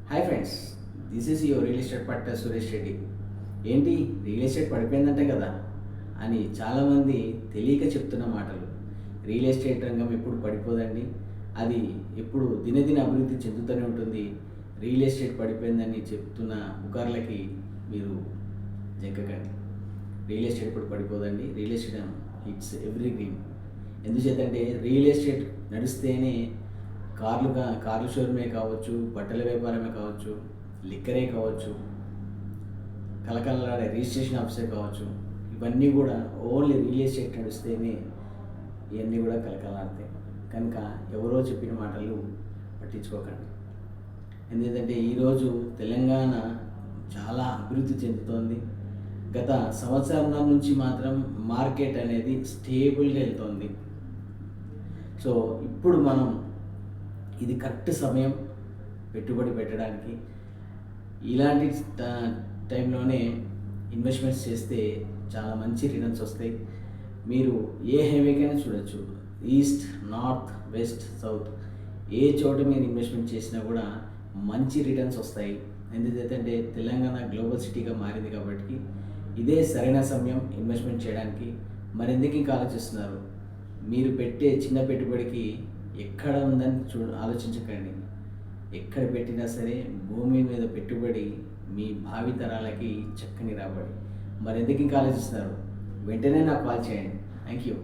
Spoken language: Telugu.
Hi friends, this is your real estate partner Suresh Reddy. ఏంటి రియల్ ఎస్టేట్ పడిపోయిందంటే కదా అని చాలామంది తెలియక చెప్తున్న మాటలు. రియల్ ఎస్టేట్ రంగం ఎప్పుడు పడిపోదండి, అది ఎప్పుడు దినదిన అభివృద్ధి చెందుతూనే ఉంటుంది. రియల్ ఎస్టేట్ పడిపోయిందని చెప్తున్న పుకార్లకి మీరు జంకకండి. రియల్ ఎస్టేట్ ఎప్పుడు పడిపోదండి. Real estate it's evergreen. ఎందుచేతంటే రియల్ ఎస్టేట్ నడిస్తేనే కార్లు షోరూమే కావచ్చు, బట్టల వ్యాపారమే కావచ్చు, లిక్కరే కావచ్చు, కలకలలాడే రిజిస్ట్రేషన్ ఆఫీసే కావచ్చు, ఇవన్నీ కూడా ఓన్లీ రియల్ ఎస్టేట్ నడిస్తేనే ఇవన్నీ కూడా కలకలాడతాయి. కనుక ఎవరో చెప్పిన మాటలు పట్టించుకోకండి. ఎందుకంటే ఈరోజు తెలంగాణ చాలా అభివృద్ధి చెందుతోంది. గత సంవత్సరం నుంచి మాత్రం మార్కెట్ అనేది స్టేబుల్గా వెళ్తోంది. సో ఇప్పుడు మనం ఇది కరెక్ట్ సమయం పెట్టుబడి పెట్టడానికి. ఇలాంటి టైంలోనే ఇన్వెస్ట్మెంట్స్ చేస్తే చాలా మంచి రిటర్న్స్ వస్తాయి. మీరు ఏ హైవేకైనా చూడొచ్చు, ఈస్ట్, నార్త్, వెస్ట్, సౌత్, ఏ చోట మీరు ఇన్వెస్ట్మెంట్ చేసినా కూడా మంచి రిటర్న్స్ వస్తాయి. ఎందుకంటే తెలంగాణ గ్లోబల్ సిటీగా మారింది కాబట్టి ఇదే సరైన సమయం ఇన్వెస్ట్మెంట్ చేయడానికి. మరెందుకు ఇంకా ఆలోచిస్తున్నారు? మీరు పెట్టే చిన్న పెట్టుబడికి ఎక్కడ ఉందని ఆలోచించకండి. ఎక్కడ పెట్టినా సరే భూమి మీద పెట్టుబడి మీ భావితరాలకి చక్కని రాబడి. మరెందుకు ఇంకా ఆలోచిస్తున్నారు? వెంటనే నాకు కాల్ చేయండి. Thank you.